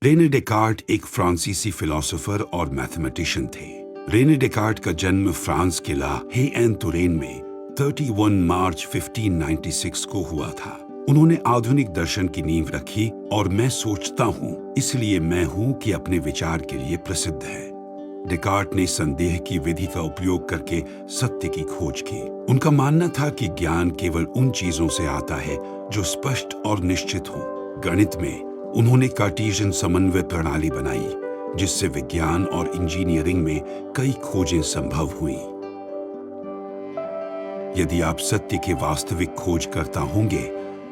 Renee Descartes एक फ्रांसीसी philosopher और मैथमेटिशियन थे। रेने डेकार्ट का जन्म फ्रांस के ला हे एन तुरेन में 31 मार्च 1596 को हुआ था। उन्होंने आधुनिक दर्शन की नींव रखी और मैं सोचता हूँ इसलिए मैं हूँ कि अपने विचार के लिए प्रसिद्ध है। डेकार्ट ने संदेह की विधि का उपयोग करके सत्य की खोज की। उनका मानना था कि ज्ञान केवल उन चीजों से आता है जो स्पष्ट और निश्चित हो। गणित में उन्होंने कार्टेशियन समन्वय प्रणाली बनाई, जिससे विज्ञान और इंजीनियरिंग में कई खोजें संभव हुई। यदि आप सत्य के वास्तविक खोजकर्ता होंगे,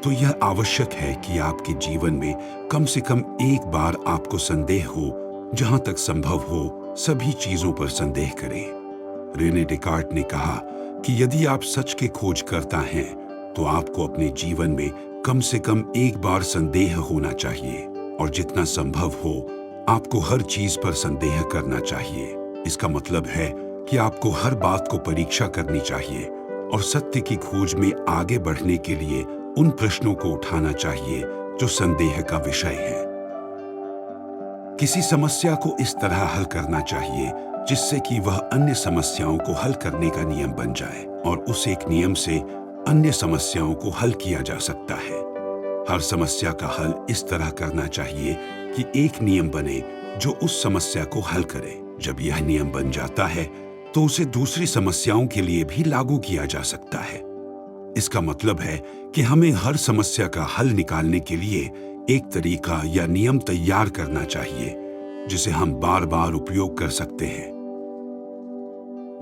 तो यह आवश्यक है कि आपके जीवन में कम से कम एक बार आपको संदेह हो। जहां तक संभव हो, सभी चीजों पर संदेह करें। रेने डेकार्ट ने कहा कि यदि आप सच के खोजकर्ता हैं, तो आपको अपने जीवन में कम से कम एक बार संदेह होना चाहिए, और जितना संभव हो आपको हर चीज पर संदेह करना चाहिए। इसका मतलब है कि आपको हर बात को परीक्षा करनी चाहिए और सत्य की खोज में आगे बढ़ने के लिए उन प्रश्नों को उठाना चाहिए जो संदेह का विषय है। किसी समस्या को इस तरह हल करना चाहिए जिससे कि वह अन्य समस्याओं को हल करने का नियम बन जाए, और उस एक नियम से अन्य समस्याओं को हल किया जा सकता है। हर समस्या का हल इस तरह करना चाहिए कि एक नियम बने जो उस समस्या को हल करे। जब यह नियम बन जाता है, तो उसे दूसरी समस्याओं के लिए भी लागू किया जा सकता है। इसका मतलब है कि हमें हर समस्या का हल निकालने के लिए एक तरीका या नियम तैयार करना चाहिए जिसे हम बार बार उपयोग कर सकते हैं।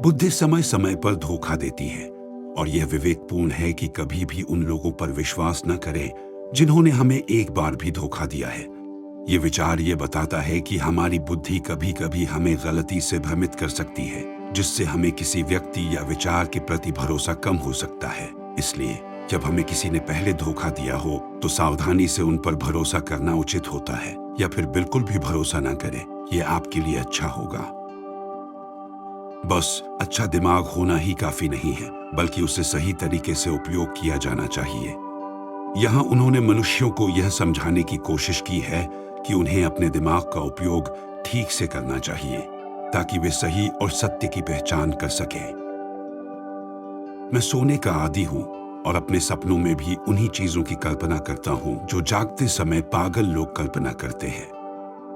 बुद्धि समय समय पर धोखा देती है, और यह विवेकपूर्ण है कि कभी भी उन लोगों पर विश्वास न करें जिन्होंने हमें एक बार भी धोखा दिया है। ये विचार ये बताता है कि हमारी बुद्धि कभी कभी हमें गलती से भ्रमित कर सकती है, जिससे हमें किसी व्यक्ति या विचार के प्रति भरोसा कम हो सकता है। इसलिए जब हमें किसी ने पहले धोखा दिया हो, तो सावधानी से उन पर भरोसा करना उचित होता है, या फिर बिल्कुल भी भरोसा न करें। यह आपके लिए अच्छा होगा। बस अच्छा दिमाग होना ही काफी नहीं है, बल्कि उसे सही तरीके से उपयोग किया जाना चाहिए। यहाँ उन्होंने मनुष्यों को यह समझाने की कोशिश की है कि उन्हें अपने दिमाग का उपयोग ठीक से करना चाहिए, ताकि वे सही और सत्य की पहचान कर सकें। मैं सोने का आदी हूँ और अपने सपनों में भी उन्हीं चीजों की कल्पना करता हूँ जो जागते समय पागल लोग कल्पना करते हैं।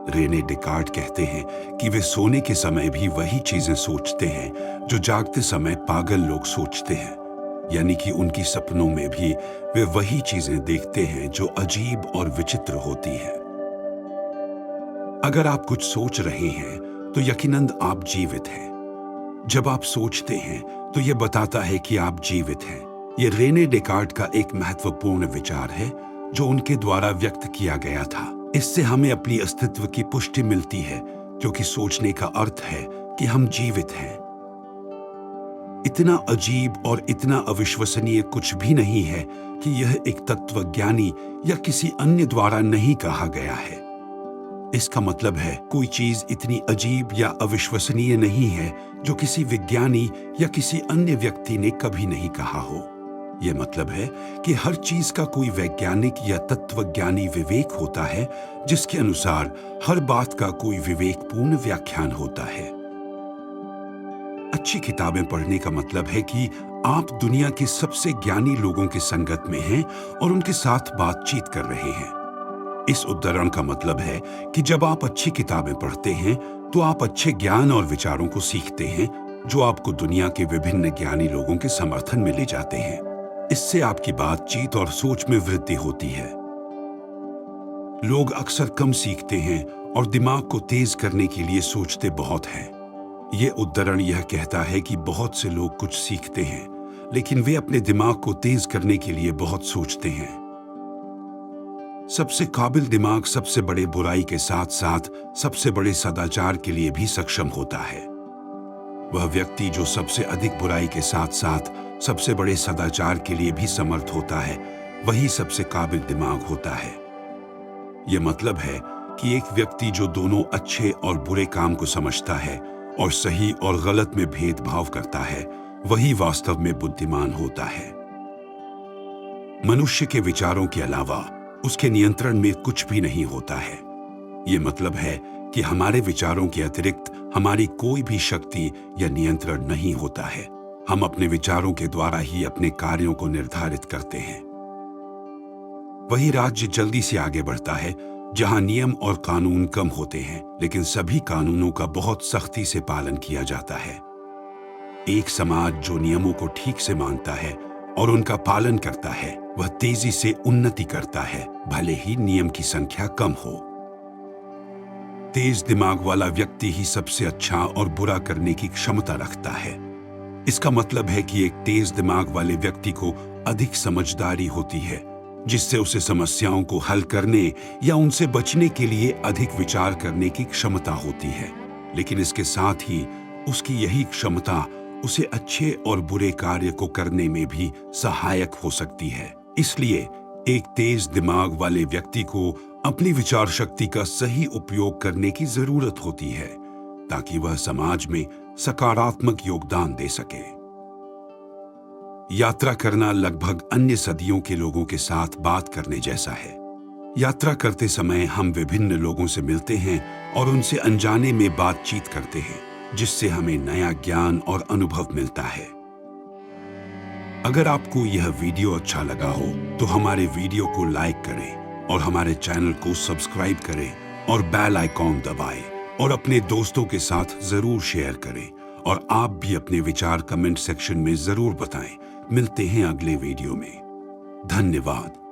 रेने डेकार्ट कहते हैं कि वे सोने के समय भी वही चीजें सोचते हैं जो जागते समय पागल लोग सोचते हैं, यानी कि उनकी सपनों में भी वे वही चीजें देखते हैं जो अजीब और विचित्र होती हैं। अगर आप कुछ सोच रहे हैं, तो यकीनन आप जीवित हैं। जब आप सोचते हैं, तो यह बताता है कि आप जीवित हैं। यह रेने डेकार्ट का एक महत्वपूर्ण विचार है जो उनके द्वारा व्यक्त किया गया था। इससे हमें अपनी अस्तित्व की पुष्टि मिलती है, क्योंकि सोचने का अर्थ है कि हम जीवित हैं। इतना अजीब और इतना अविश्वसनीय कुछ भी नहीं है कि यह एक तत्वज्ञानी या किसी अन्य द्वारा नहीं कहा गया है। इसका मतलब है कोई चीज इतनी अजीब या अविश्वसनीय नहीं है जो किसी विज्ञानी या किसी अन्य व्यक्ति ने कभी नहीं कहा हो। यह मतलब है कि हर चीज का कोई वैज्ञानिक या तत्वज्ञानी विवेक होता है, जिसके अनुसार हर बात का कोई विवेकपूर्ण व्याख्यान होता है। अच्छी किताबें पढ़ने का मतलब है कि आप दुनिया के सबसे ज्ञानी लोगों के संगत में हैं और उनके साथ बातचीत कर रहे हैं। इस उद्धरण का मतलब है कि जब आप अच्छी किताबें पढ़ते हैं, तो आप अच्छे ज्ञान और विचारों को सीखते हैं, जो आपको दुनिया के विभिन्न ज्ञानी लोगों के समर्थन में ले जाते हैं। इससे आपकी बातचीत और सोच में वृद्धि होती है। लोग अक्सर कम सीखते हैं और दिमाग को तेज करने के लिए सोचते बहुत हैं। यह उद्धरण यह कहता है कि बहुत से लोग कुछ सीखते हैं, लेकिन वे अपने दिमाग को तेज करने के लिए बहुत सोचते हैं। सबसे काबिल दिमाग सबसे बड़े बुराई के साथ साथ सबसे बड़े सदाचार के लिए भी सक्षम होता है। वह व्यक्ति जो सबसे अधिक बुराई के साथ साथ सबसे बड़े सदाचार के लिए भी समर्थ होता है, वही सबसे काबिल दिमाग होता है। यह मतलब है कि एक व्यक्ति जो दोनों अच्छे और बुरे काम को समझता है और सही और गलत में भेदभाव करता है, वही वास्तव में बुद्धिमान होता है। मनुष्य के विचारों के अलावा उसके नियंत्रण में कुछ भी नहीं होता है। ये मतलब है कि हमारे विचारों के अतिरिक्त हमारी कोई भी शक्ति या नियंत्रण नहीं होता है। हम अपने विचारों के द्वारा ही अपने कार्यों को निर्धारित करते हैं। वही राज्य जल्दी से आगे बढ़ता है जहां नियम और कानून कम होते हैं, लेकिन सभी कानूनों का बहुत सख्ती से पालन किया जाता है। एक समाज जो नियमों को ठीक से मानता है और उनका पालन करता है, वह तेजी से उन्नति करता है, भले ही नियम की संख्या कम हो। तेज दिमाग वाला व्यक्ति ही सबसे अच्छा और बुरा करने की क्षमता रखता है। इसका मतलब है कि एक तेज दिमाग वाले व्यक्ति को अधिक समझदारी होती है, जिससे उसे समस्याओं को हल करने या उनसे बचने के लिए अधिक विचार करने की क्षमता होती है। लेकिन इसके साथ ही उसकी यही क्षमता उसे अच्छे और बुरे कार्य को करने में भी सहायक हो सकती है। इसलिए एक तेज दिमाग वाले व्यक्ति को अपनी विचार शक्ति का सही उपयोग करने की जरूरत होती है, ताकि वह समाज में सकारात्मक योगदान दे सके। यात्रा करना लगभग अन्य सदियों के लोगों के साथ बात करने जैसा है। यात्रा करते समय हम विभिन्न लोगों से मिलते हैं और उनसे अनजाने में बातचीत करते हैं, जिससे हमें नया ज्ञान और अनुभव मिलता है। अगर आपको यह वीडियो अच्छा लगा हो तो हमारे वीडियो को लाइक करें और हमारे चैनल को सब्सक्राइब करें और बेल आइकॉन दबाएं और अपने दोस्तों के साथ जरूर शेयर करें। और आप भी अपने विचार कमेंट सेक्शन में जरूर बताएं। मिलते हैं अगले वीडियो में। धन्यवाद।